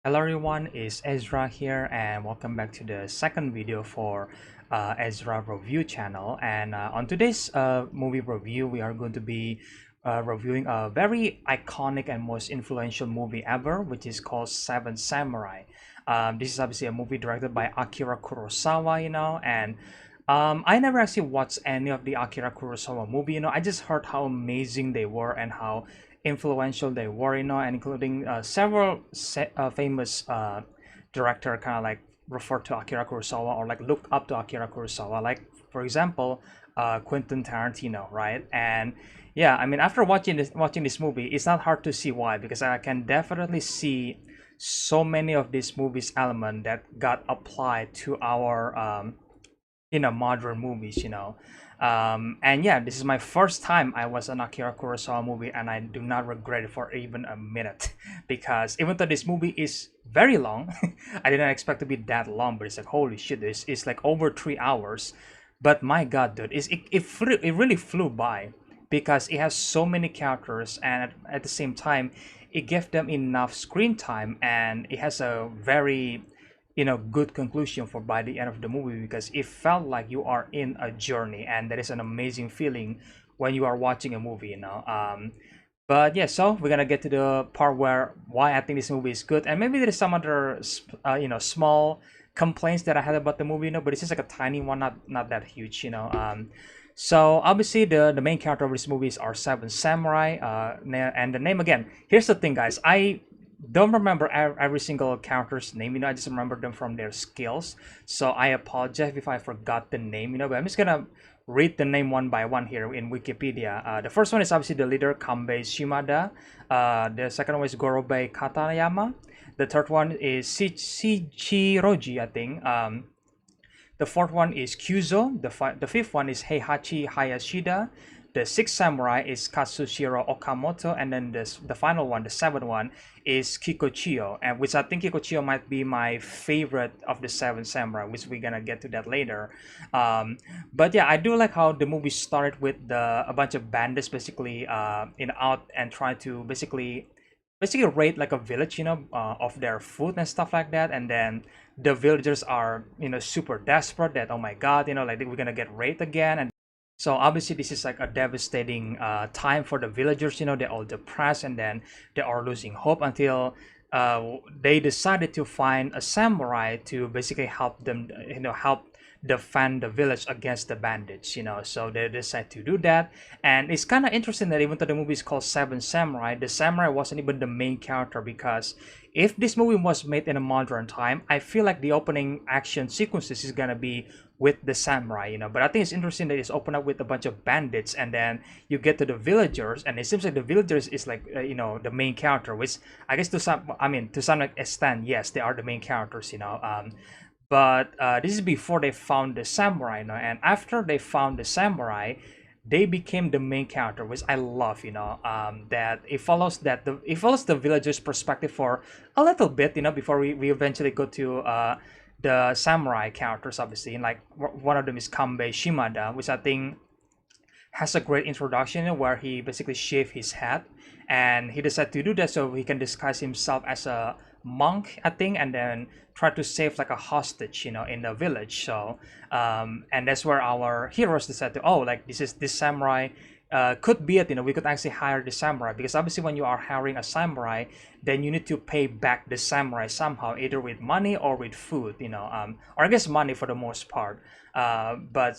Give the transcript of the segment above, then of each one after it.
Hello everyone, it's Ezra here and welcome back to the second video for Ezra review channel. And on today's movie review, we are going to be reviewing a very iconic and most influential movie ever, which is called Seven Samurai. This is obviously a movie directed by Akira Kurosawa, and I never actually watched any of the Akira Kurosawa movie. I just heard how amazing they were and how influential they were, and including several famous director kind of like refer to Akira Kurosawa or like look up to Akira Kurosawa, like for example, Quentin Tarantino, right? And yeah, I mean, after watching this movie, it's not hard to see why, because I can definitely see so many of this movie's element that got applied to our modern movies. And yeah, this is my first time I was an Akira Kurosawa movie, and I do not regret it for even a minute because even though this movie is very long, I didn't expect to be that long, but it's like holy shit, it's like over 3 hours. But my god, dude, it really flew by because it has so many characters, and at the same time it gave them enough screen time, and it has a very good conclusion for by the end of the movie, because it felt like you are in a journey, and that is an amazing feeling when you are watching a movie. But yeah, so we're gonna get to the part where why I think this movie is good, and maybe there's some other small complaints that I had about the movie, but it's just like a tiny one, not that huge. So obviously the main character of this movie is our Seven Samurai, and the name again. Here's the thing, guys. I don't remember every single character's name. I just remember them from their skills. So I apologize if I forgot the name. But I'm just gonna read the name one by one here in Wikipedia. The first one is obviously the leader, Kanbei Shimada. The second one is Gorobei Katayama. The third one is Shichiroji, I think. The fourth one is Kyuzo. The fifth one is Heihachi Hayashida. The sixth samurai is Katsushiro Okamoto, and then the final one, the seventh one, is Kikochiyo, and which I think Kikochiyo might be my favorite of the seven samurai, which we're gonna get to that later. But yeah, I do like how the movie started with a bunch of bandits basically out and trying to basically raid like a village, of their food and stuff like that, and then the villagers are super desperate that, oh my god, like we're gonna get raped again. And so obviously this is like a devastating time for the villagers. They're all depressed, and then they are losing hope until they decided to find a samurai to basically help them, help defend the village against the bandits. So they decide to do that. And it's kind of interesting that even though the movie is called Seven Samurai, the samurai wasn't even the main character, because if this movie was made in a modern time, I feel like the opening action sequences is gonna be with the samurai. But I think it's interesting that it's opened up with a bunch of bandits, and then you get to the villagers, and it seems like the villagers is like the main character, which I guess to some extent, yes, they are the main characters. But this is before they found the samurai, and after they found the samurai, they became the main character, which I love. That it follows the villagers' perspective for a little bit, before we eventually go to the samurai characters, obviously. And like one of them is Kanbei Shimada, which I think has a great introduction, where he basically shaved his head, and he decided to do that so he can disguise himself as a monk, I think, and then try to save like a hostage, in the village. So and that's where our heroes decide to, oh, like this samurai could be it. We could actually hire the samurai, because obviously when you are hiring a samurai, then you need to pay back the samurai somehow, either with money or with food, or I guess money for the most part. But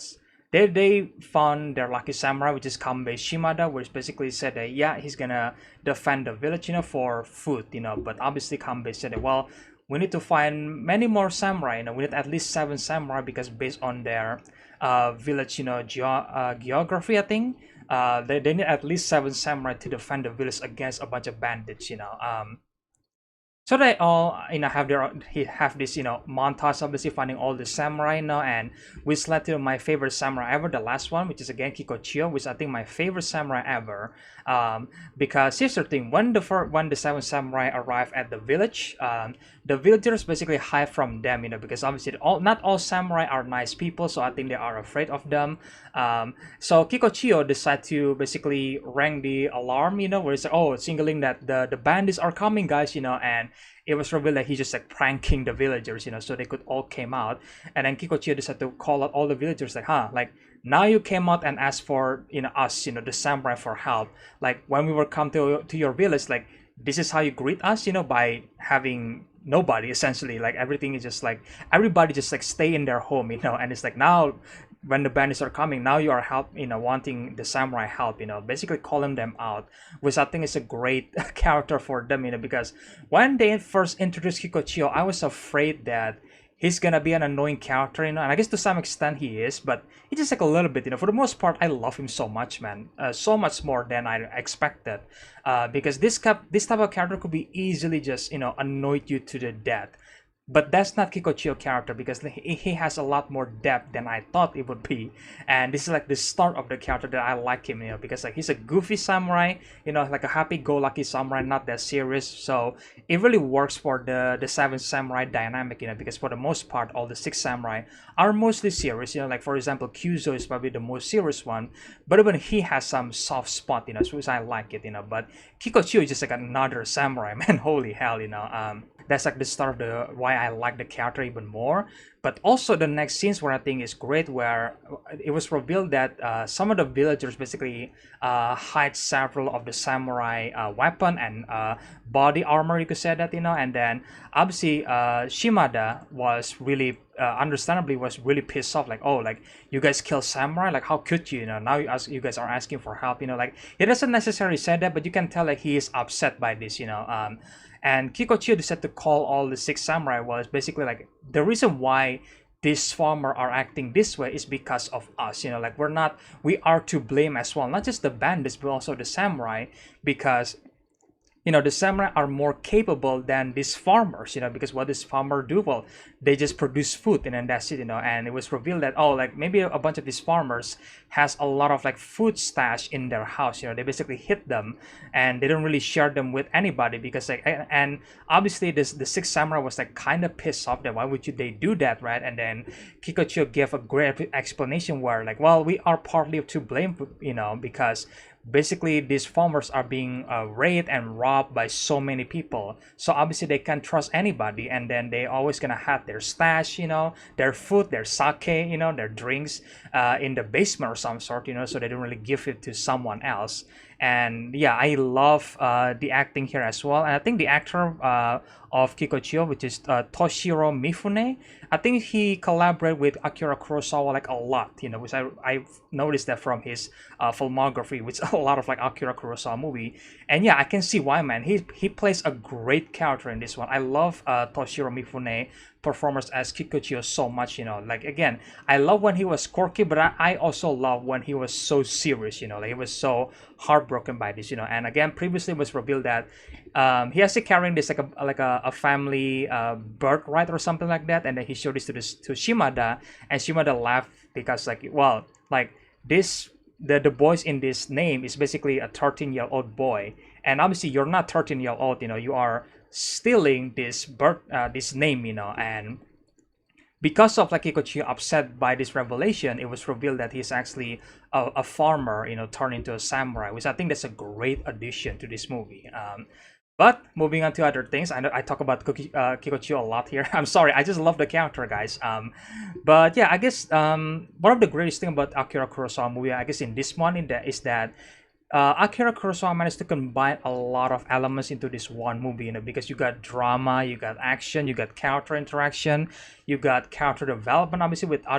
they found their lucky samurai, which is Kanbei Shimada, which basically said that, yeah, he's gonna defend the village, for food, but obviously Kanbei said that, well, we need to find many more samurai, we need at least seven samurai, because based on their village, geography, I think, they need at least seven samurai to defend the village against a bunch of bandits. So they all, have this, montage, obviously finding all the samurai now, and which led to my favorite samurai ever, the last one, which is again Kikochiyo, which I think my favorite samurai ever. Because here's the thing: when the seven samurai arrive at the village, the villagers basically hide from them, because obviously not all samurai are nice people, so I think they are afraid of them. So Kikochiyo decide to basically ring the alarm, where it's like, oh, signaling that the bandits are coming, guys, and it was revealed that he's just like pranking the villagers, so they could all came out. And then Kikochio decided to call out all the villagers, like, like, now you came out and asked for, us, the samurai, for help. Like, when we were come to your village, like, this is how you greet us, by having nobody, essentially. Like, everything is just like, everybody just like stay in their home, and it's like, now when the bandits are coming, now you are help, wanting the samurai help, basically calling them out, which I think is a great character for them, because when they first introduced Kikochio, I was afraid that he's gonna be an annoying character, and I guess to some extent he is, but it's just like a little bit, for the most part. I love him so much, man, so much more than I expected, because this type of character could be easily just, annoyed you to the death. But that's not Kikochio character, because he has a lot more depth than I thought it would be. And this is like the start of the character that I like him, because like he's a goofy samurai, like a happy-go-lucky samurai, not that serious. So it really works for the Seven Samurai dynamic, because for the most part, all the six samurai are mostly serious. Like for example, Kyuzo is probably the most serious one, but even he has some soft spot, so which I like it, But Kikochio is just like another samurai, man. Holy hell, that's like the start of the why I like the character even more. But also the next scenes where I think is great, where it was revealed that some of the villagers basically hide several of the samurai weapon and body armor, you could say that, and then obviously Shimada was really understandably was really pissed off, like, oh, like, you guys kill samurai, like, how could you, now you guys are asking for help, like, he doesn't necessarily say that, but you can tell like he is upset by this, and Kikochio decided to call all the six samurai was basically like, the reason why these farmers are acting this way is because of us, like, we are to blame as well, not just the bandits but also the samurai, because the samurai are more capable than these farmers, because what this farmer do, well, they just produce food and then that's it, and it was revealed that, oh, like, maybe a bunch of these farmers has a lot of like food stash in their house, they basically hid them and they don't really share them with anybody, because like, and obviously the six samurai was like kind of pissed off that why would they do that, right? And then Kikochio gave a great explanation where like, well, we are partly to blame, because basically these farmers are being raped and robbed by so many people, so obviously they can't trust anybody, and then they always gonna have their stash, their food, their sake, their drinks in the basement or some sort, so they don't really give it to someone else. And yeah, I love the acting here as well, and I think the actor of Kikochio, which is Toshiro Mifune, I think he collaborated with Akira Kurosawa like a lot, which I noticed that from his filmography, which a lot of like Akira Kurosawa movie. And yeah, I can see why, man. He plays a great character in this one. I love Toshiro Mifune performance as Kikochio so much, like, again, I love when he was quirky, but I also love when he was so serious, like he was so heartbroken by this, and again, previously it was revealed that he has to carrying this like a family birthright or something like that, and then he showed this to Shimada, and Shimada laughed because like, well, like, this the boys in this name is basically a 13-year-old boy, and obviously you're not 13-year-old, you are stealing this this name, and because of like Kikochio upset by this revelation, it was revealed that he's actually a farmer, turned into a samurai, which I think that's a great addition to this movie. But moving on to other things, I know I talk about Kikochio a lot here. I'm sorry, I just love the character, guys. But yeah, I guess one of the greatest thing about Akira Kurosawa movie, I guess in this one, is that Akira Kurosawa managed to combine a lot of elements into this one movie, because you got drama, you got action, you got character interaction, you got character development, obviously with the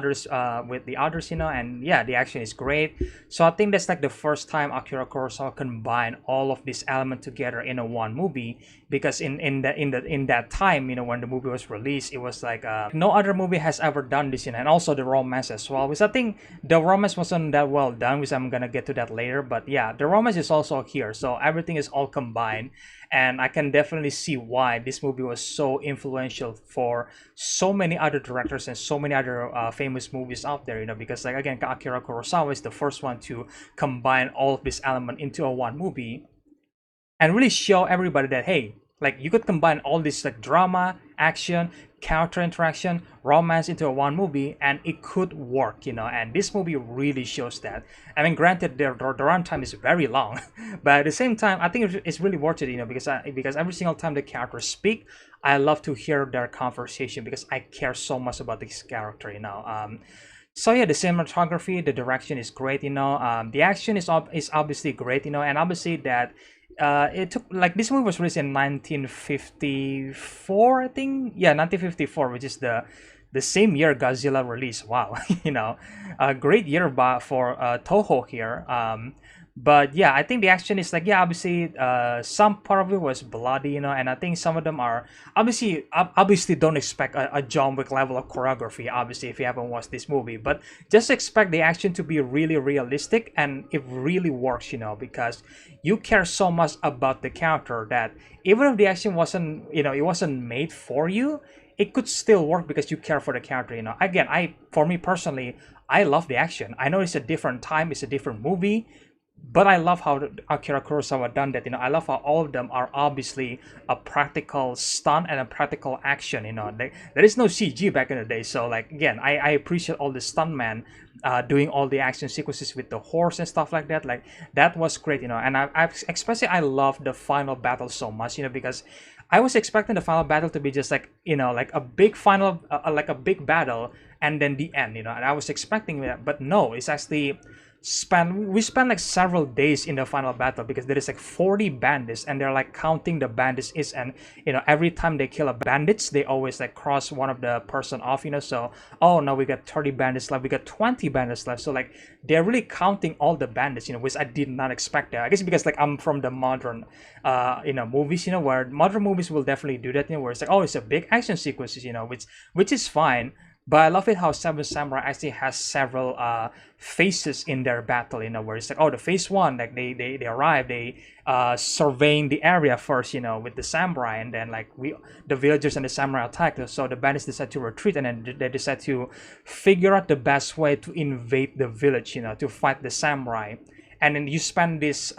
others, and yeah, the action is great. So I think that's like the first time Akira Kurosawa combined all of these elements together in a one movie, because in that time, when the movie was released, it was like no other movie has ever done this, and also the romance as well, which I think the romance wasn't that well done, which I'm gonna get to that later, but yeah, the romance is also here, so everything is all combined, and I can definitely see why this movie was so influential for so many other directors and so many other famous movies out there, because like, again, Akira Kurosawa is the first one to combine all of this element into a one movie and really show everybody that, hey, Like you could combine all this like drama, action, character interaction, romance into a one movie, and it could work, you know. And this movie really shows that. I mean, granted, the runtime is very long, but at the same time, I think it's really worth it, you know, because every single time the characters speak, I love to hear their conversation because I care so much about this character, you know. So yeah, the cinematography, the direction is great, you know. The action is obviously great, you know, and obviously that it took like this movie was released in 1954, I think. Yeah, 1954, which is the same year Godzilla released. Wow, you know, a great year for Toho here. But yeah, I think the action is like, yeah, obviously some part of it was bloody, you know, and I think some of them are obviously don't expect a John Wick level of choreography, obviously, if you haven't watched this movie, but just expect the action to be really realistic, and it really works, you know, because you care so much about the character that even if the action wasn't, you know, it wasn't made for you, it could still work because you care for the character, you know. Again, for me personally, I love the action. I know it's a different time, it's a different movie, but I love how Akira Kurosawa done that. You know, I love how all of them are obviously a practical stunt and a practical action. You know, there is no CG back in the day. So like again, I appreciate all the stuntmen doing all the action sequences with the horse and stuff like that. Like that was great. You know, and I especially I love the final battle so much. You know, because I was expecting the final battle to be just like, you know, like a big final, like a big battle, and then the end. You know, and I was expecting that, but no, it's actually we spent like several days in the final battle because there is like 40 bandits, and they're like counting the bandits is, and you know, every time they kill a bandits, they always like cross one of the person off, you know. So oh no, we got 30 bandits left, we got 20 bandits left, so like they're really counting all the bandits, you know, which I did not expect that. I guess because like I'm from the modern you know, movies, you know, where modern movies will definitely do that, you know, where it's like, oh, it's a big action sequences, you know, which is fine. But I love it how Seven Samurai actually has several phases in their battle, you know, where it's like, oh, the phase one, like they arrive, they surveying the area first, you know, with the samurai, and then like the villagers and the samurai attack. So the bandits decide to retreat, and then they decide to figure out the best way to invade the village, you know, to fight the samurai. And then you spend this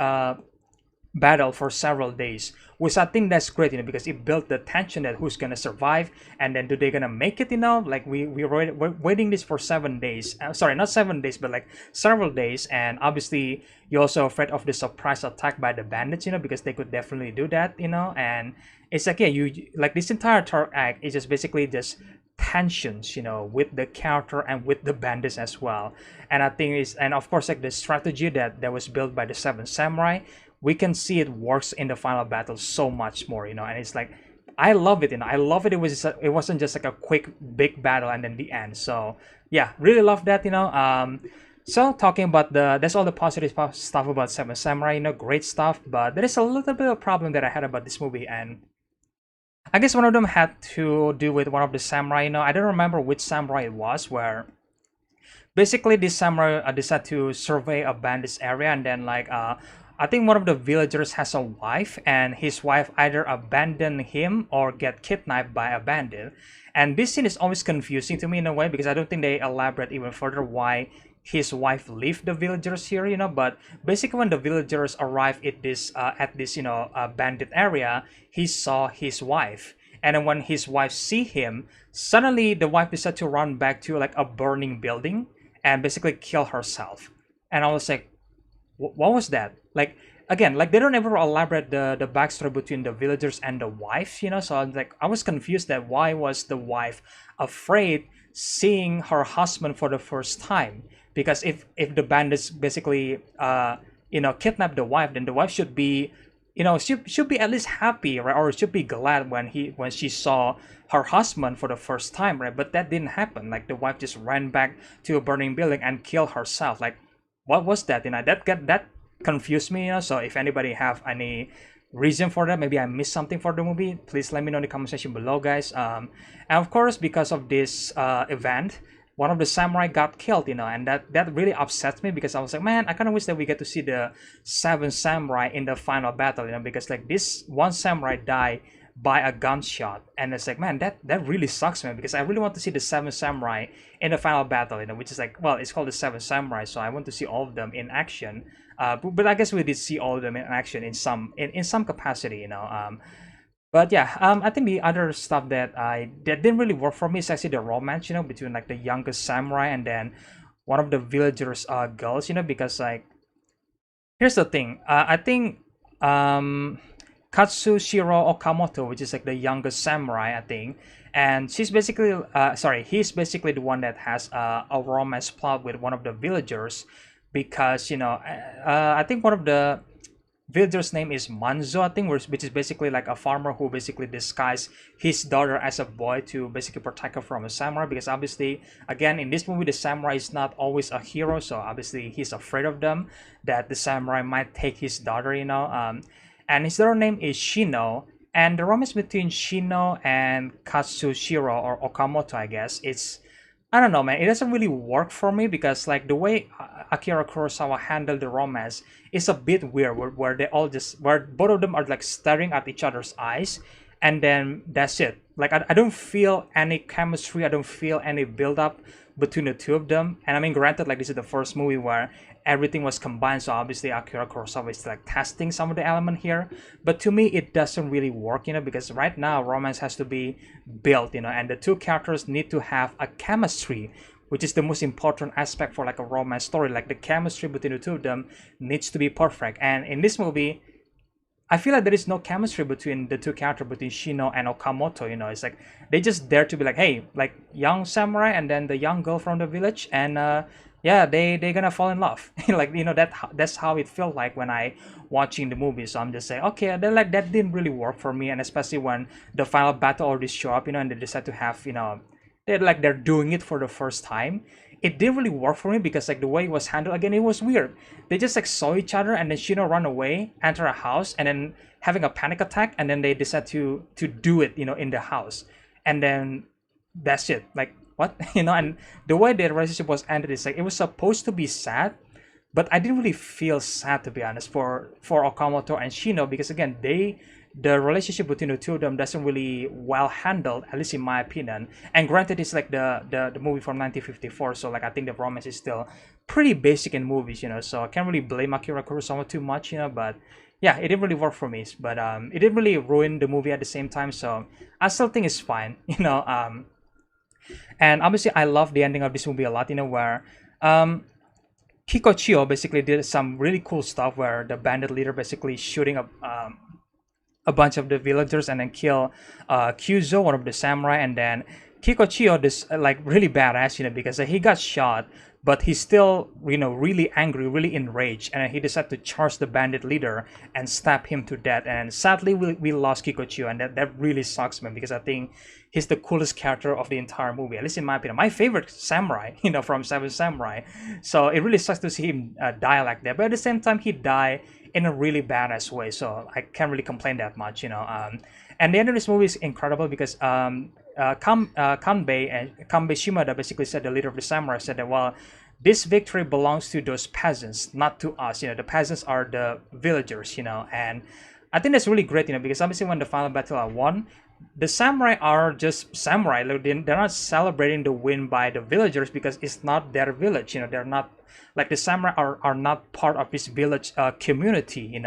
battle for several days, which I think that's great, you know, because it built the tension that who's gonna survive, and then do they gonna make it, you know. Like we're waiting this for 7 days, sorry, not 7 days, but like several days. And obviously you're also afraid of the surprise attack by the bandits, you know, because they could definitely do that, you know. And it's like, yeah, you like this entire third act is just basically just tensions, you know, with the character and with the bandits as well. And I think it's, and of course like the strategy that was built by the Seven Samurai, we can see it works in the final battle so much more, you know. And it's like, I love it, you know. I love it. It wasn't just like a quick big battle and then the end. So yeah, really love that, you know. So talking about that's all the positive stuff about Seven Samurai, you know, great stuff. But there is a little bit of problem that I had about this movie, and I guess one of them had to do with one of the samurai, you know. I don't remember which samurai it was, where basically this samurai decided to survey a bandit's area, and then like I think one of the villagers has a wife, and his wife either abandoned him or get kidnapped by a bandit. And this scene is always confusing to me in a way, because I don't think they elaborate even further why his wife left the villagers here, you know. But basically when the villagers arrive at this you know, bandit area, he saw his wife. And then when his wife see him, suddenly the wife decided to run back to like a burning building and basically kill herself. And I was like, what was that? Like, again, like they don't ever elaborate the backstory between the villagers and the wife, you know. So I was like, I was confused that why was the wife afraid seeing her husband for the first time? Because if the bandits basically you know, kidnap the wife, then the wife should be, you know, should be at least happy, right? Or should be glad when she saw her husband for the first time, right? But that didn't happen. Like the wife just ran back to a burning building and killed herself. Like, what was that? You know, that confused me, you know. So if anybody have any reason for that, maybe I missed something for the movie, please let me know in the comment section below, guys. And of course, because of this event, one of the samurai got killed, you know, and that really upsets me, because I was like, man, I kind of wish that we get to see the seven samurai in the final battle, you know, because like this one samurai died by a gunshot, and it's like, man, that really sucks, man, because I really want to see the seven samurai in the final battle, you know, which is like, well, it's called the seven samurai, so I want to see all of them in action. But I guess we did see all of them in action in some capacity, you know. But yeah, I think the other stuff that didn't really work for me is actually the romance, between like the youngest samurai and then one of the villagers' girls, because like here's the thing. I think um, Katsushiro Okamoto, which is like the youngest samurai, I think, and he's basically the one that has a romance plot with one of the villagers, because I think one of the villager's name is Manzo, I think, which is basically like a farmer who basically disguised his daughter as a boy to basically protect her from a samurai. Because obviously, again, in this movie, the samurai is not always a hero, so obviously he's afraid of them, that the samurai might take his daughter, and his daughter name is Shino. And the romance between Shino and Katsushiro or Okamoto, I guess, it's I don't know, man. It doesn't really work for me because like the way Akira Kurosawa handled the romance is a bit weird, where they all just where both of them are like staring at each other's eyes, and then that's it. Like I don't feel any chemistry. I don't feel any build up between the two of them. And I mean, granted, like this is the first movie where everything was combined, so obviously Akira Kurosawa is like testing some of the element here. But to me, it doesn't really work, because right now romance has to be built, and the two characters need to have a chemistry, which is the most important aspect for like a romance story. Like the chemistry between the two of them needs to be perfect. And in this movie, I feel like there is no chemistry between the two characters, between Shino and Okamoto. It's like they just dare to be like, hey, like young samurai and then the young girl from the village, and yeah, they're gonna fall in love. Like that's how it felt like when I watching the movie. So I'm just saying, okay, then like that didn't really work for me, and especially when the final battle already show up, and they decide to have they're doing it for the first time. It didn't really work for me because like the way it was handled, again, it was weird. They just like saw each other and then Shino run away, enter a house, and then having a panic attack, and then they decide to do it, in the house, and then that's it. Like what, and the way their relationship was ended is like it was supposed to be sad, but I didn't really feel sad, to be honest, for Okamoto and Shino, because again, the relationship between the two of them doesn't really well handled, at least in my opinion. And granted, it's like the movie from 1954, so like I think the romance is still pretty basic in movies, so I can't really blame Akira Kurosawa too much, but yeah, it didn't really work for me. But it didn't really ruin the movie at the same time, so I still think it's fine. And obviously I love the ending of this movie a lot, where um Hikochio basically did some really cool stuff where the bandit leader basically shooting up a bunch of the villagers and then kill Kyuzo, one of the samurai, and then Kikochio, this like really badass, because he got shot, but he's still, really angry, really enraged, and he decided to charge the bandit leader and stab him to death. And sadly, we lost Kikochio, and that really sucks, man, because I think he's the coolest character of the entire movie, at least in my opinion. My favorite samurai, from Seven Samurai. So it really sucks to see him die like that. But at the same time, he died in a really badass way, so I can't really complain that much, and the end of this movie is incredible because Kanbei and Kanbei Shimada, basically said, the leader of the samurai, said that, well, this victory belongs to those peasants, not to us. The peasants are the villagers, and I think that's really great, because obviously when the final battle are won, the samurai are just samurai. Like, they're not celebrating the win by the villagers because it's not their village. They're not like the samurai are not part of this village community.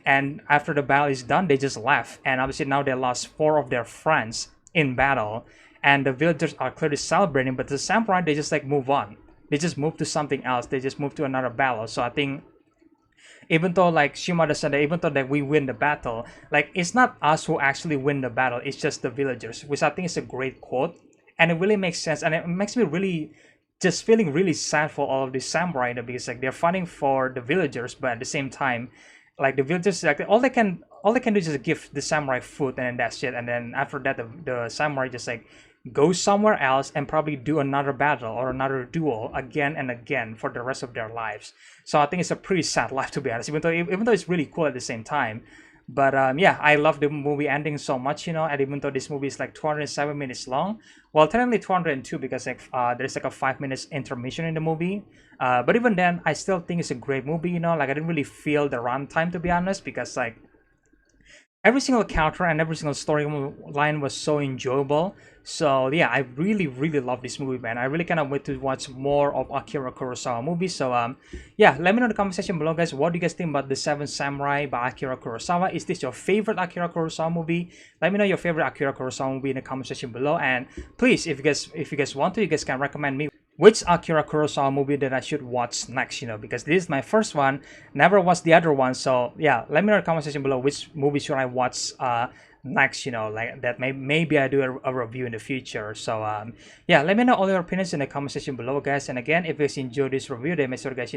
And after the battle is done, they just left. And obviously now they lost four of their friends in battle, and the villagers are clearly celebrating. But the samurai, they just like move on. They just move to something else. They just move to another battle. So I think even though like Shimada said that even though that we win the battle, like it's not us who actually win the battle, it's just the villagers, which I think is a great quote, and it really makes sense, and it makes me really just feeling really sad for all of these samurai, because like they're fighting for the villagers, but at the same time, like the villagers, like all they can do is just give the samurai food, and then that's it. And then after that, the samurai just like go somewhere else and probably do another battle or another duel again and again for the rest of their lives. So I think it's a pretty sad life, to be honest, even though it's really cool at the same time. But yeah, I love the movie ending so much, and even though this movie is like 207 minutes long, well, technically 202 because like there's like a 5 minutes intermission in the movie. But even then, I still think it's a great movie, like I didn't really feel the runtime, to be honest, because like every single character and every single storyline was so enjoyable. So yeah, I really love this movie, man. I really cannot wait to watch more of Akira Kurosawa movies. So yeah, let me know in the comment section below, guys. What do you guys think about the Seven Samurai by Akira Kurosawa? Is this your favorite Akira Kurosawa movie? Let me know your favorite Akira Kurosawa movie in the comment section below. And please, if you guys want to, you guys can recommend me which Akira Kurosawa movie that I should watch next, because this is my first one, never watched the other one. So yeah, let me know in the comment section below which movie should I watch next, like that. Maybe I do a review in the future. So yeah, let me know all your opinions in the comment section below, guys. And again, if you guys enjoyed this review, then make sure, guys,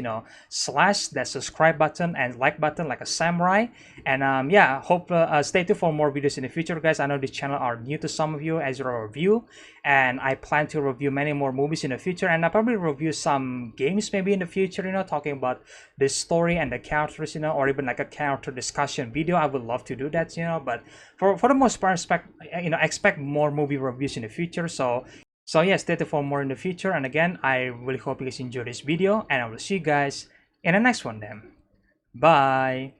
slash that subscribe button and like button like a samurai. And yeah, hope stay tuned for more videos in the future, guys. I know this channel are new to some of you, Ezra review, and I plan to review many more movies in the future, and I'll probably review some games maybe in the future, talking about the story and the characters, or even like a character discussion video. I would love to do that, but for the most part, expect more movie reviews in the future. So yeah, stay tuned for more in the future. And again, I really hope you guys enjoy this video, and I will see you guys in the next one then. Bye.